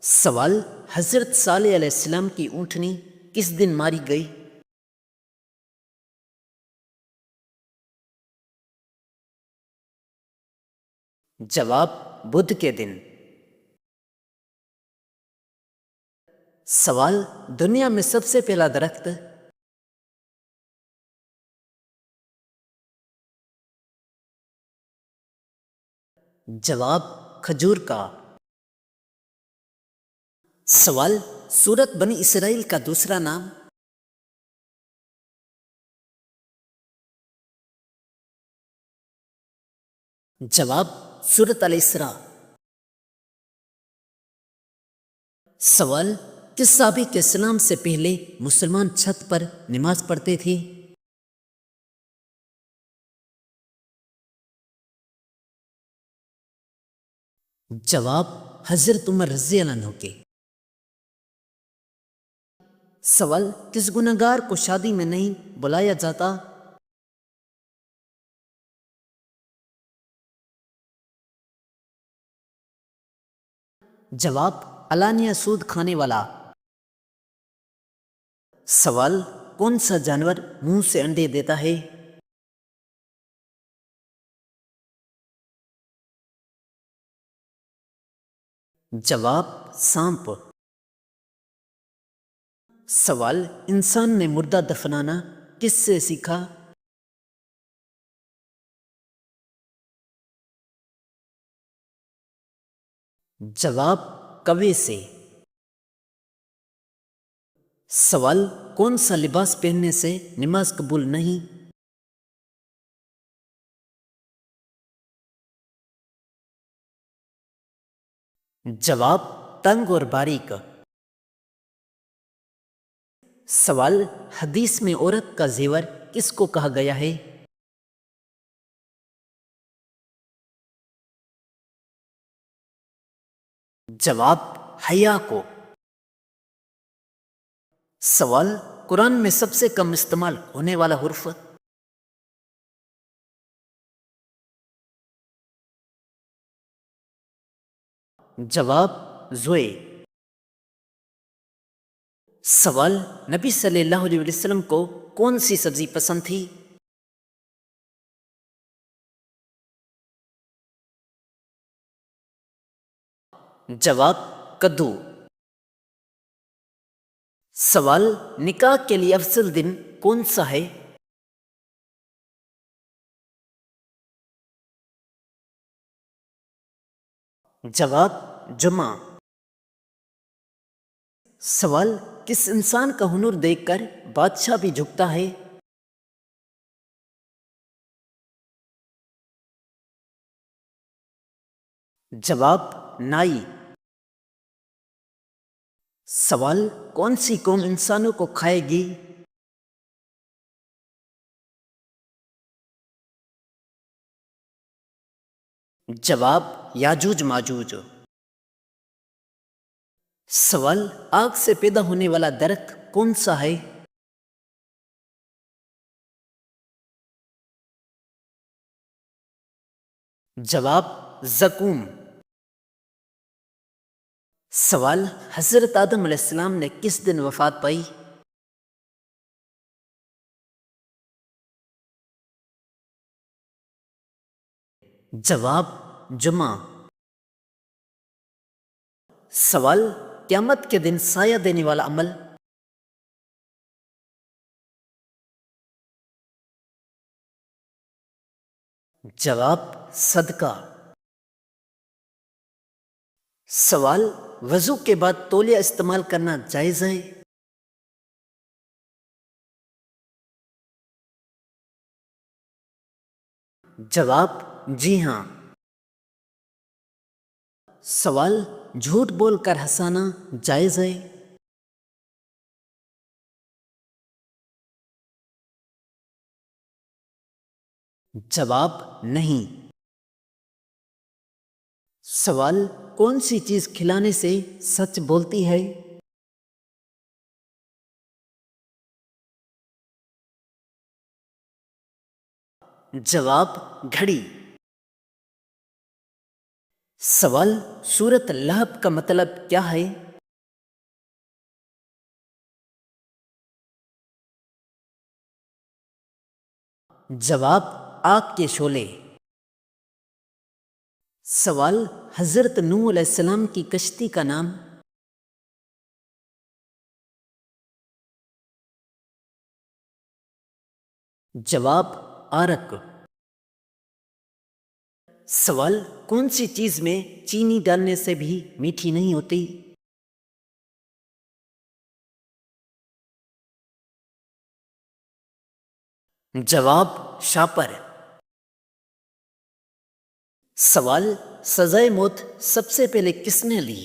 سوال: حضرت صالح علیہ السلام کی اونٹنی کس دن ماری گئی؟ جواب: بدھ کے دن۔ سوال: دنیا میں سب سے پہلا درخت؟ جواب: کھجور کا۔ سوال: سورت بنی اسرائیل کا دوسرا نام؟ جواب: سورت الاسراء۔ سوال: کس صحابی کے اسلام سے پہلے مسلمان چھت پر نماز پڑھتے تھے؟ جواب: حضرت عمر رضی اللہ عنہ کے۔ سوال: کس گنہگار کو شادی میں نہیں بلایا جاتا؟ جواب: علانیہ سود کھانے والا۔ سوال: کون سا جانور منہ سے انڈے دیتا ہے؟ جواب: سانپ۔ سوال: انسان نے مردہ دفنانا کس سے سیکھا؟ جواب: کوے سے۔ سوال: کون سا لباس پہننے سے نماز قبول نہیں؟ جواب: تنگ اور باریک۔ سوال: حدیث میں عورت کا زیور کس کو کہا گیا ہے؟ جواب: حیا کو۔ سوال: قرآن میں سب سے کم استعمال ہونے والا حرف؟ جواب: زوئے۔ سوال: نبی صلی اللہ علیہ وسلم کو کون سی سبزی پسند تھی؟ جواب: کدو۔ سوال: نکاح کے لیے افضل دن کون سا ہے؟ جواب: جمعہ۔ سوال: کس انسان کا ہنر دیکھ کر بادشاہ بھی جھکتا ہے؟ جواب: نائی۔ سوال: کون سی قوم انسانوں کو کھائے گی؟ جواب: یاجوج ماجوج۔ سوال: آگ سے پیدا ہونے والا درخت کون سا ہے؟ جواب: زقوم۔ سوال: حضرت آدم علیہ السلام نے کس دن وفات پائی؟ جواب: جمعہ۔ سوال: قیامت کے دن سایہ دینے والا عمل؟ جواب: صدقہ۔ سوال: وضو کے بعد تولیہ استعمال کرنا جائز ہے؟ جواب: جی ہاں۔ سوال: جھوٹ بول کر ہنسانا جائز ہے؟ جواب: نہیں۔ سوال: کون سی چیز کھلانے سے سچ بولتی ہے؟ جواب: گھڑی۔ سوال: سورت لہب کا مطلب کیا ہے؟ جواب: آگ کے شعلے۔ سوال: حضرت نوح علیہ السلام کی کشتی کا نام؟ جواب: آرک۔ سوال: کون سی چیز میں چینی ڈالنے سے بھی میٹھی نہیں ہوتی؟ جواب: شاپر۔ سوال: سزائے موت سب سے پہلے کس نے لی؟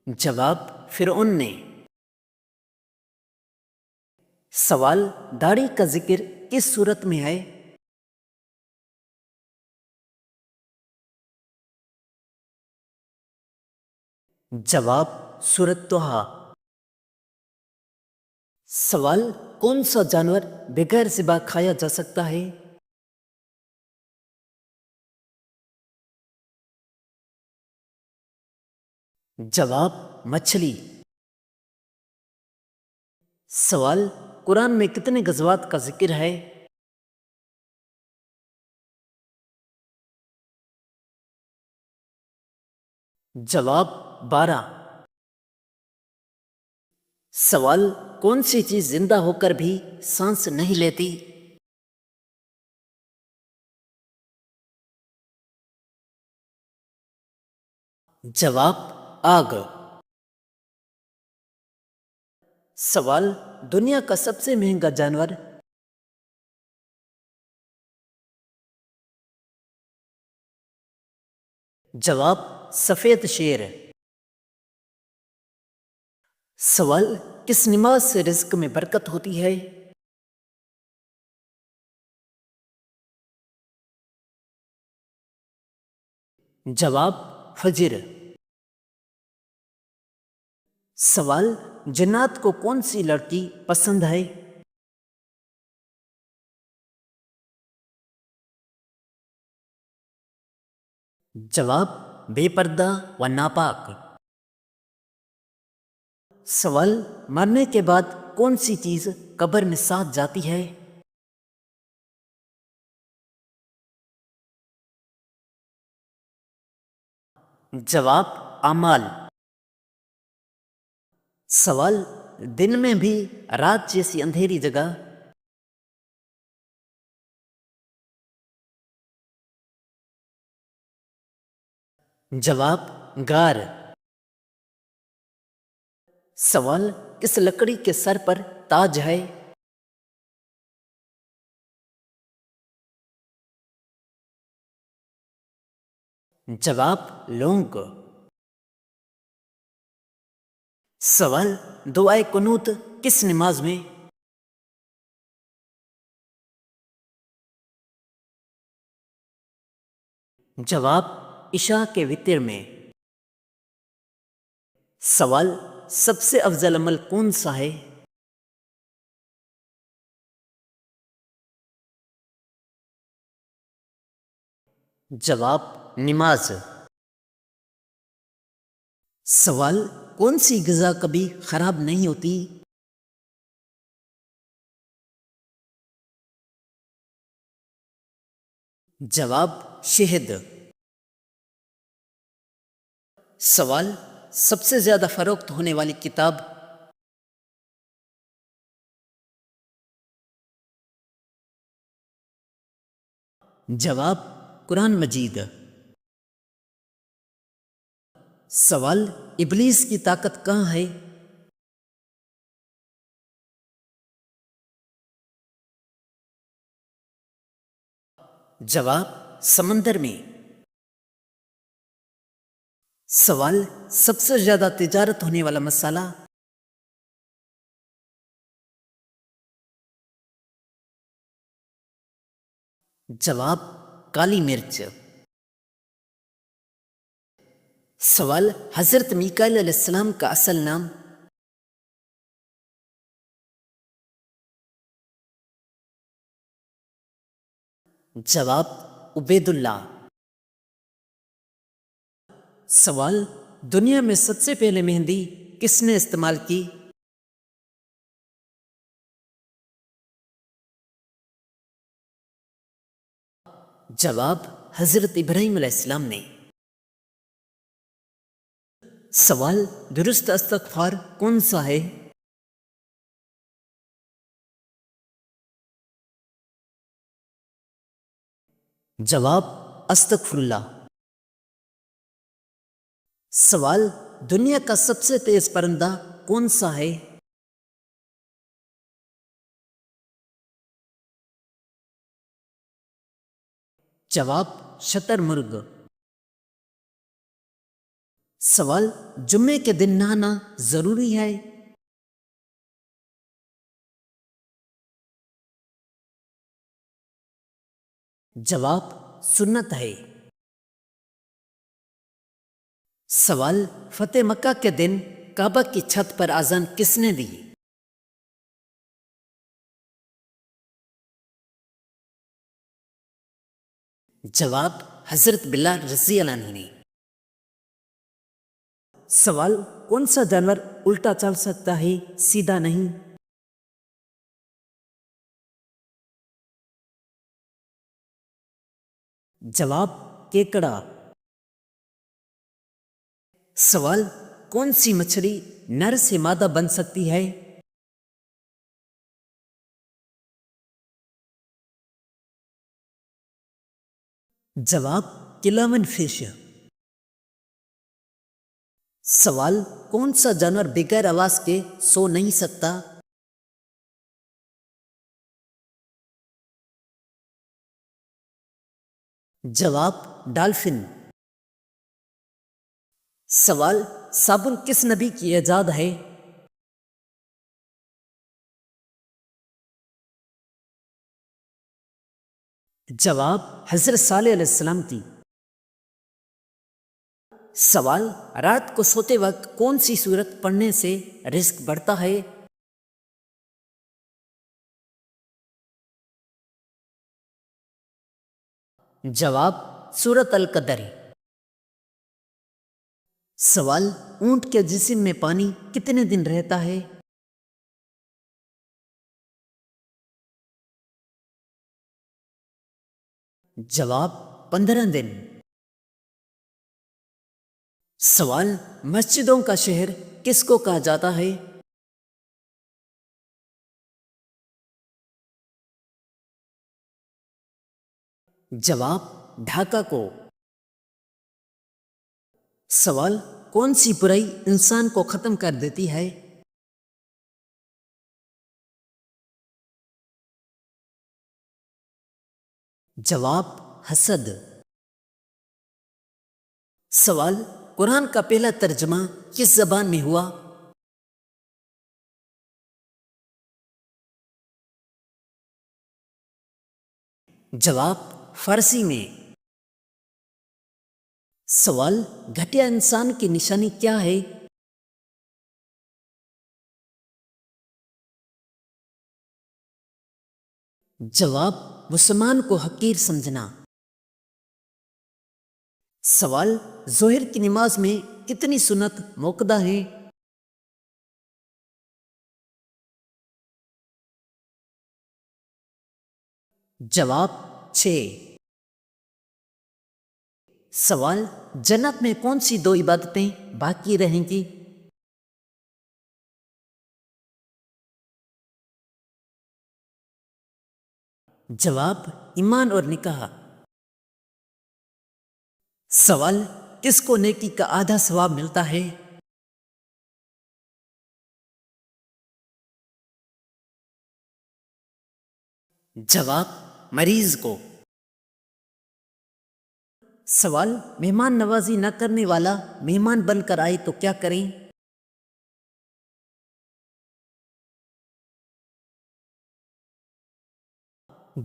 جواب: فرعون نے۔ سوال: داڑھی کا ذکر کس صورت میں ہے؟ جواب: سورۃ طٰہٰ۔ سوال: کون سا جانور بغیر ذبح کھایا جا سکتا ہے؟ جواب: مچھلی۔ سوال: قرآن میں کتنے غزوات کا ذکر ہے؟ جواب: 12۔ سوال: کون سی چیز زندہ ہو کر بھی سانس نہیں لیتی؟ جواب: آگ۔ سوال: دنیا کا سب سے مہنگا جانور؟ جواب: سفید شیر۔ سوال: کس نماز سے رزق میں برکت ہوتی ہے؟ جواب: فجر۔ سوال: جنات کو کون سی لڑکی پسند ہے؟ جواب: بے پردہ و ناپاک۔ سوال: مرنے کے بعد کون سی چیز قبر میں ساتھ جاتی ہے؟ جواب: اعمال۔ سوال: دن میں بھی رات جیسی اندھیری جگہ؟ جواب: غار۔ سوال: کس لکڑی کے سر پر تاج ہے؟ جواب: لونگ۔ سوال: دعائے قنوت کس نماز میں؟ جواب: عشاء کے وتر میں۔ سوال: سب سے افضل عمل کون سا ہے؟ جواب: نماز۔ سوال: کون سی غذا کبھی خراب نہیں ہوتی؟ جواب: شہد۔ سوال: سب سے زیادہ فروخت ہونے والی کتاب؟ جواب: قرآن مجید۔ سوال: ابلیس کی طاقت کہاں ہے؟ جواب: سمندر میں۔ سوال: سب سے زیادہ تجارت ہونے والا مسالہ؟ جواب: کالی مرچ۔ سوال: حضرت میکائیل علیہ السلام کا اصل نام؟ جواب عبید اللہ۔ سوال دنیا میں سب سے پہلے مہندی کس نے استعمال کی؟ جواب حضرت ابراہیم علیہ السلام نے۔ سوال درست استغفار کون سا ہے؟ جواب استغفر اللہ۔ سوال دنیا کا سب سے تیز پرندہ کون سا ہے؟ جواب شتر مرغ۔ سوال جمعے کے دن نہانا ضروری ہے؟ جواب سنت ہے۔ سوال فتح مکہ کے دن کعبہ کی چھت پر اذان کس نے دی؟ جواب حضرت بلال رضی اللہ عنہ نے۔ سوال کون سا جانور الٹا چل سکتا ہے سیدھا نہیں؟ جواب کیکڑا۔ سوال کون سی مچھلی نر سے مادہ بن سکتی ہے؟ جواب کلاون فش۔ سوال کون سا جانور بغیر آواز کے سو نہیں سکتا؟ جواب ڈالفن۔ سوال صابن کس نبی کی ایجاد ہے؟ جواب حضرت صالح علیہ السلام کی۔ سوال رات کو سوتے وقت کون سی سورت پڑھنے سے رزق بڑھتا ہے؟ جواب سورت القدر۔ سوال اونٹ کے جسم میں پانی کتنے دن رہتا ہے؟ جواب 15 دن۔ سوال مسجدوں کا شہر کس کو کہا جاتا ہے؟ جواب ڈھاکہ کو۔ سوال کون سی برائی انسان کو ختم کر دیتی ہے؟ جواب حسد۔ سوال قرآن کا پہلا ترجمہ کس زبان میں ہوا؟ جواب فارسی میں۔ سوال گھٹیا انسان کی نشانی کیا ہے؟ جواب مسلمان کو حقیر سمجھنا۔ سوال ظہر کی نماز میں کتنی سنت موقدہ ہیں؟ جواب 6۔ سوال جنت میں کون سی 2 عبادتیں باقی رہیں گی؟ جواب ایمان اور نکاح۔ سوال کس کو نیکی کا آدھا ثواب ملتا ہے؟ جواب مریض کو۔ سوال مہمان نوازی نہ کرنے والا مہمان بن کر آئے تو کیا کریں؟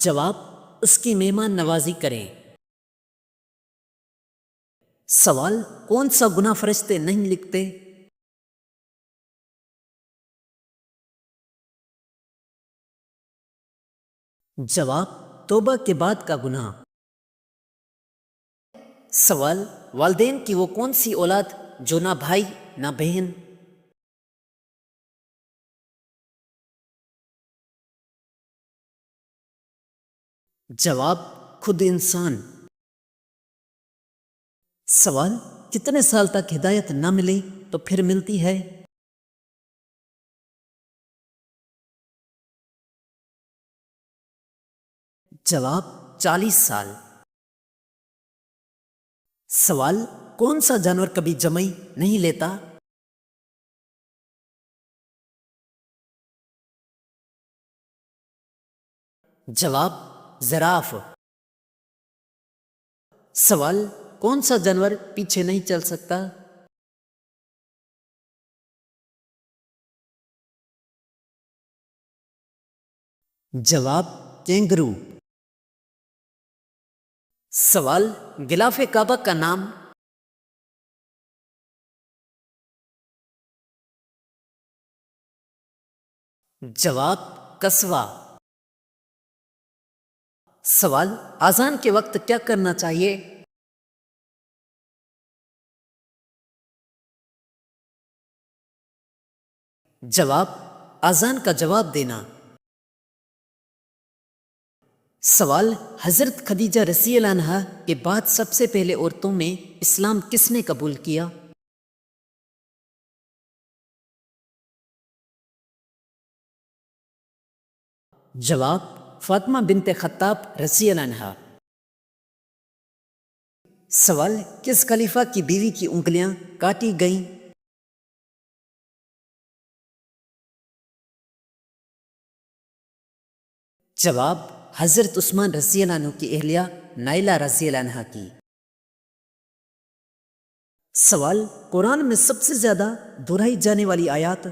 جواب اس کی مہمان نوازی کریں۔ سوال کون سا گناہ فرشتے نہیں لکھتے؟ جواب توبہ کے بعد کا گناہ۔ سوال، والدین کی وہ کون سی اولاد جو نہ بھائی نہ بہن؟ جواب، خود انسان۔ سوال، کتنے سال تک ہدایت نہ ملے تو پھر ملتی ہے؟ جواب، 40 سال۔ سوال، کون سا جانور کبھی جمئی نہیں لیتا؟ جواب، زراف۔ سوال، کون سا جانور پیچھے نہیں چل سکتا؟ جواب، کینگرو۔ سوال، غلاف کعبہ کا نام؟ جواب، قصوہ۔ سوال، اذان کے وقت کیا کرنا چاہیے؟ جواب، اذان کا جواب دینا۔ سوال، حضرت خدیجہ رضی اللہ عنہا کے بعد سب سے پہلے عورتوں میں اسلام کس نے قبول کیا؟ جواب، فاطمہ بنت خطاب رضی اللہ عنہا۔ سوال، کس خلیفہ کی بیوی کی انگلیاں کاٹی گئیں؟ جواب، حضرت عثمان رضی اللہ عنہ کی اہلیہ نائلہ رضی اللہ عنہا کی۔ سوال، قرآن میں سب سے زیادہ دہرائی جانے والی آیات؟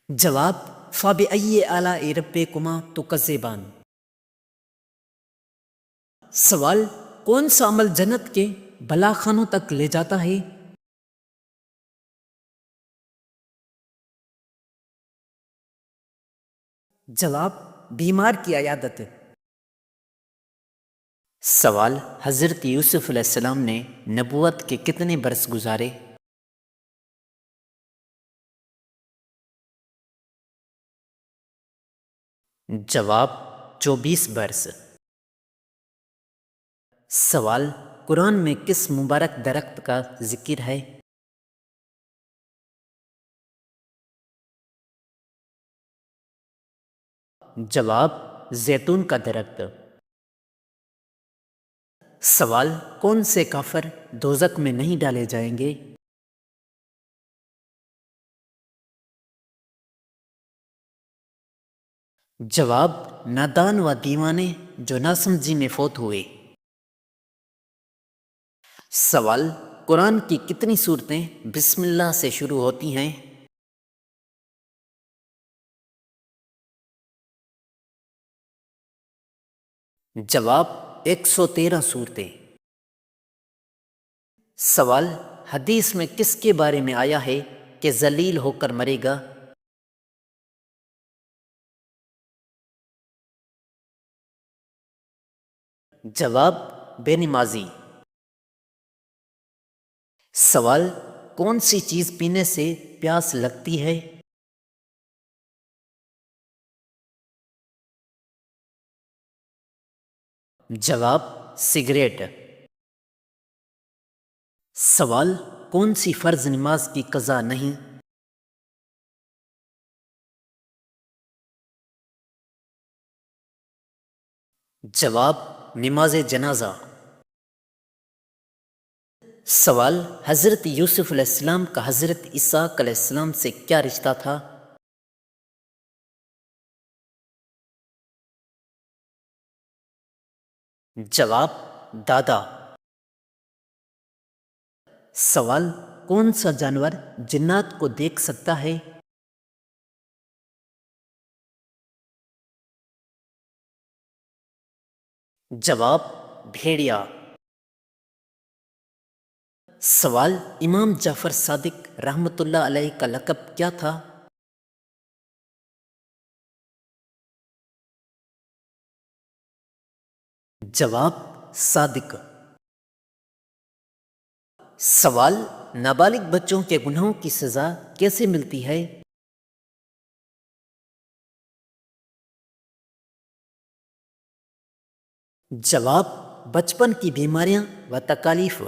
جواب، فَبِأَيِّ آلَاءِ رَبِّكُمَا تُكَذِّبَانِ۔ سوال، کون سا عمل جنت کے بلا خانوں تک لے جاتا ہے؟ جواب، بیمار کی عیادت۔ سوال، حضرت یوسف علیہ السلام نے نبوت کے کتنے برس گزارے؟ جواب، 24 برس۔ سوال، قرآن میں کس مبارک درخت کا ذکر ہے؟ جواب، زیتون کا درخت۔ سوال، کون سے کافر دوزخ میں نہیں ڈالے جائیں گے؟ جواب، نادان و دیوانے جو ناسمجھی میں فوت ہوئے۔ سوال، قرآن کی کتنی صورتیں بسم اللہ سے شروع ہوتی ہیں؟ جواب، 113 صورتیں۔ سوال، حدیث میں کس کے بارے میں آیا ہے کہ ذلیل ہو کر مرے گا؟ جواب، بے نمازی۔ سوال، کون سی چیز پینے سے پیاس لگتی ہے؟ جواب، سگریٹ۔ سوال، کون سی فرض نماز کی قضا نہیں؟ جواب، نماز جنازہ۔ سوال، حضرت یوسف علیہ السلام کا حضرت اسحاق علیہ السلام سے کیا رشتہ تھا؟ جواب، دادا۔ سوال، کون سا جانور جنات کو دیکھ سکتا ہے؟ جواب، بھیڑیا۔ سوال، امام جعفر صادق رحمۃ اللہ علیہ کا لقب کیا تھا؟ جواب، صادق۔ سوال، نابالغ بچوں کے گناہوں کی سزا کیسے ملتی ہے؟ جواب، بچپن کی بیماریاں و تکالیف